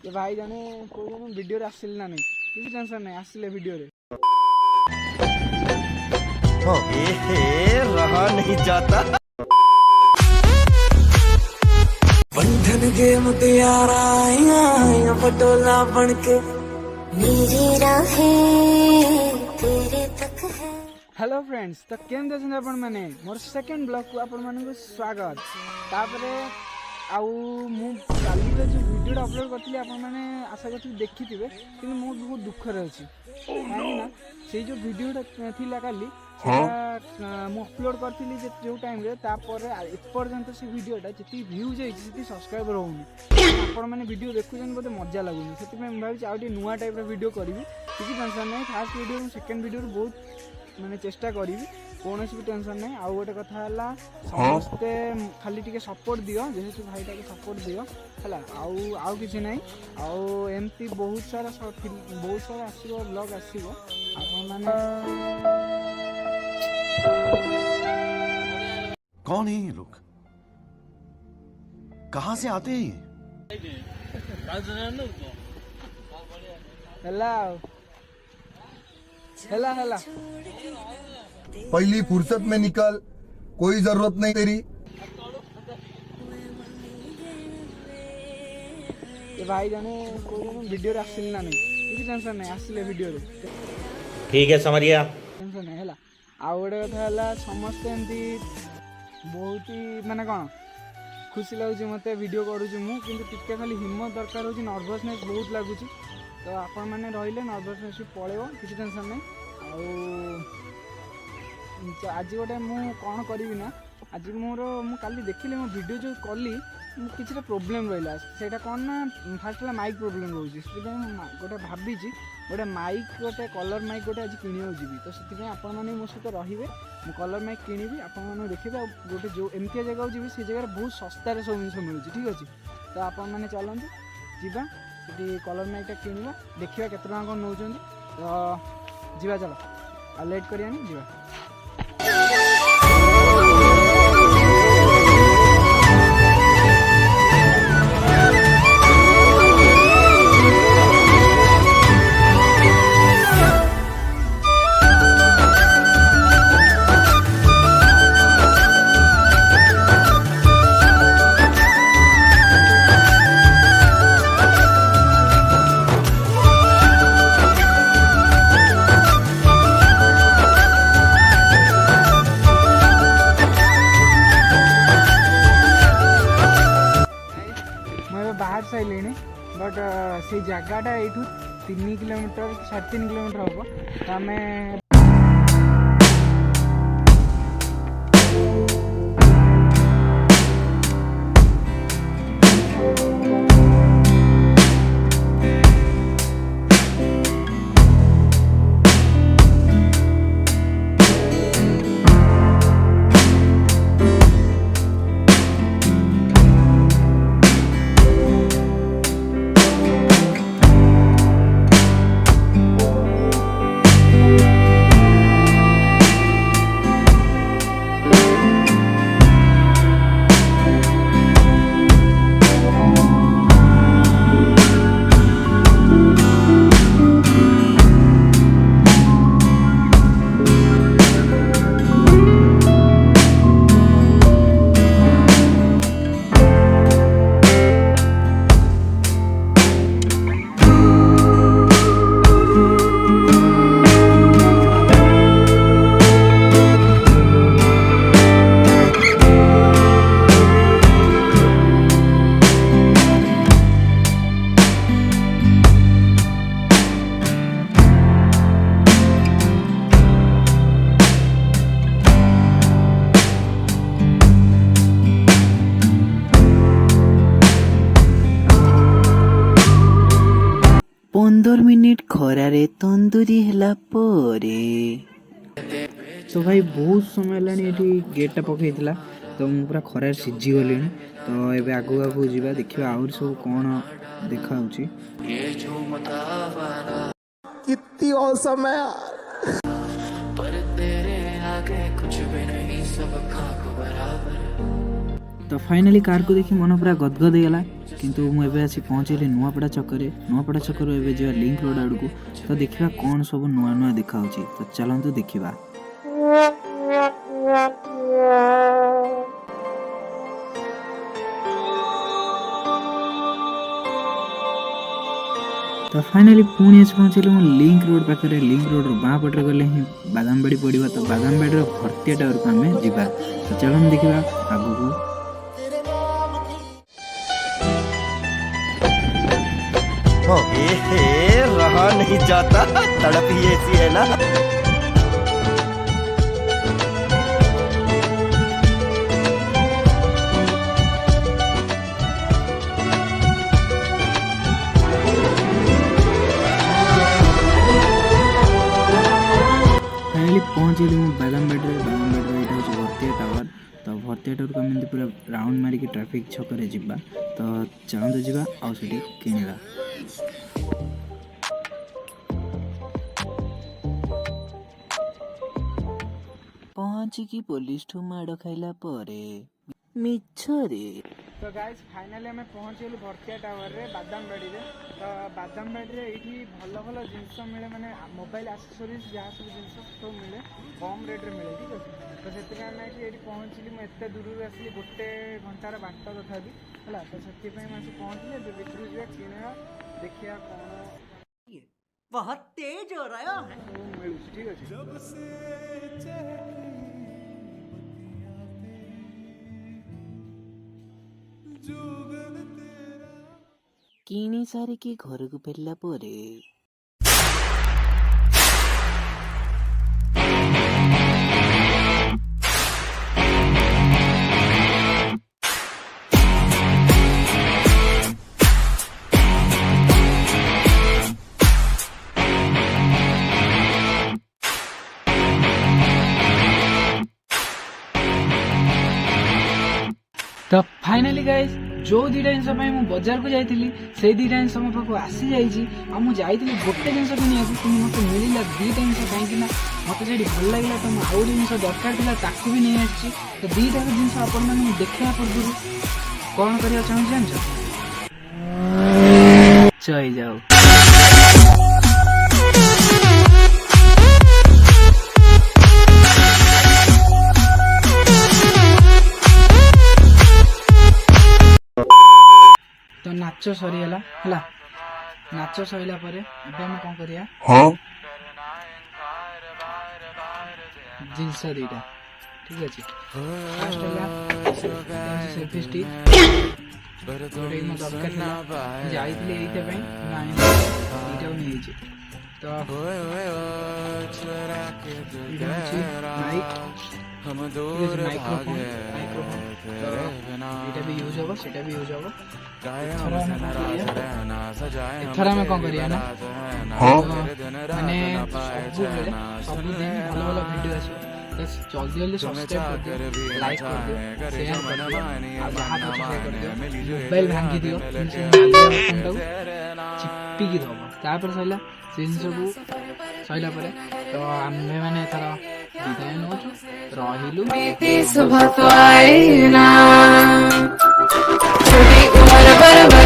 ये भाई जाने कोई वीडियो रे आसिल ना नहीं किसी टेंशन नहीं आसिले वीडियो रे रहा नहीं जाता। बंधन के मुतियारा आया पटोला बनके मेरी राहें तेरे तक है। हेलो फ्रेंड्स तो केम देखते आपण मैंने मोर सेकंड ब्लॉग को आपण मानक स्वागत तापरे आउ मु काली जो वीडियो अपलोड करथि आपण माने आशा करथि देखिथिबे किंतु मो बहुत दुख रे अछि काहे ना से जो वीडियो थिला काली मु अपलोड करथिली जो टाइम रे तापर एपर्यंत से वीडियोटा जति व्यूज जाइछि जति सब्सक्राइबर होउनी आपण माने वीडियो देखुछन बोते मजा लागुनी सेति में भाबि आउटी नुवा टाइप रो वीडियो करबी किछि टेंशन नै फर्स्ट वीडियो सेकंड वीडियो बहुत माने चेष्टा करी कौन भी टेंशन नहीं आउ गोटे कथा समस्ते खाली टिके सपोर्ट दियो जेहेतु भाईटा के सपोर्ट दियो है आउ किसी नहीं आउ एमती बहुत सारा आसीबो ब्लॉग आसीबो आपण माने कौन है ये लोग, कहाँ से आते हैं? हेला हेला पहली फुर्सत में निकल, कोई जरूरत नहीं तेरी। ये भाई जाने कोई वीडियो रे आसिल ना नहीं किसी टेंशन नहीं आसिले वीडियो रे ठीक है समरिया टेंशन नहीं हैला आ गोटे कथा हैला समस्त एमती बहुत ही माने कौन खुशी लगुच मत वीडियो करूँ मु किंतु टिके खाली हिम्मत दरकार हो नर्भसनेस बहुत लगुच तो आपण मैंने रहिले नर्भसनेस भी पड़ेब किसी टेंशन नहीं आज गोटे मु कौन करी ना आज मोर मु काली देखिले मो वीडियो जो कली किसी प्रोब्लेम रहा सेटा कौन ना फास्ट माइक प्रोब्लेम रोचे गोटे भावी गोटे माइक गोटे कलर माइक गोटे आज किणिया जी तो से आपण मैंने मो सहित रे मु कलर माइक किणी आपने देखिए गोटे जो एमती जगह जी से जगह बहुत सस्तार सब जिन मिलूँ ठीक अच्छे तो आपण मैंने चलते जावा से कलर माइकटा किणवा देखा केत कौन नौ तो जा चलो आ लेट करियानी जा बाहर सारे बट से जगहटा ये 3 किलोमीटर 3.5 किलोमीटर हम तो आम मिनिट खरारे तंदूरी हैला परे तो भाई बहुत समय है गेटा पकई तो मुझे पूरा खरार सीझी गली तो ये आगू आगू जा देखा आउर सब कौन देखा कितनी औसम है पर तेरे आगे कुछ भी नहीं सब खाक बराबर तो फाइनाली कार को देखी मन पूरा गदगद होगा किंतु मु एबे आसी पहुँचली नुआपड़ा छकरे एबे जा लिंक रोड आड़ को तो देखा कौन सब नुआ नुआ देखा तो चलतु देखा। तो फाइनाली पुणी आसी पहुँचल लिंक रोड पाखे लिंक रोड बाँ पटे गले ही बादामबाड़ी पड़ा तो बादामबाड़ी भर्तिया टावर को आम जा तो चलन देखा आग को। रहा नहीं जाता, तड़प ही ऐसी है ना। फाइनाली पहुँचली बादामबाड़ी यहाँ हूँ भर्तिया टावर तो भर्तिया टावर को आम पूरा राउंड मारिक ट्राफिक छकरे जा तो चलते जा आउ किणवा। पहुँचिकी पुलिस ठू माड़ खाइला परे मिछरे। तो गाइस फाइनाली आम पहुँचलु भर्तिया टावर रे बादामबाड़ी रे। तो बादामबाड़ी रे ये भल भल जिनस मिले माने मोबाइल एक्सेसरीज जहाँ सब जिनस सब मिले कम रेट रे मिले ठीक अच्छे। तो से आम ये पहुँचली मुझे दूर आसली गोटे घंटार बाट तथा है तो से पहुँचली भितर जा किणवा देखिया कौन बहुत तेज हो रहा है मिलूँ ठीक अच्छे। किणी सारिकी घर को फेरला परे तो फाइनाली गाइस जो दुटा जिन बजार को जाइली से दुटा जिन मो पाक आसी जाइए गोटे जिन कि मत मिलला दुटा जिन कहीं मत से भल लगे तो आउ जिन दरकार था भी नहीं आसी तो दुटा जिन आप देखा पूर्व कौन करने चाहूँ जान चई जाओ। तो नाच सरीगला है नाच सरला आम कौन करिया जिनस दुईटा ठीक अच्छे। फास्ट सेल्फी स्टिक दरकार जाइए नहीं तो माइक्रोफोन ये भी यूज हम से भी यूज हम। एथर आम कौन करिया ना माने सबुदिन भल भल भिडियो आस जल्दी जल्दी सब्सक्राइब कर दियो लाइक कर दियो शेयर कर दियो जहाँ कर दियो मोबाइल भांगी दियो चिपिकी दब तापर सरला से जिन सरला तो आम मैंने एथर विदाय नौ रहिलु।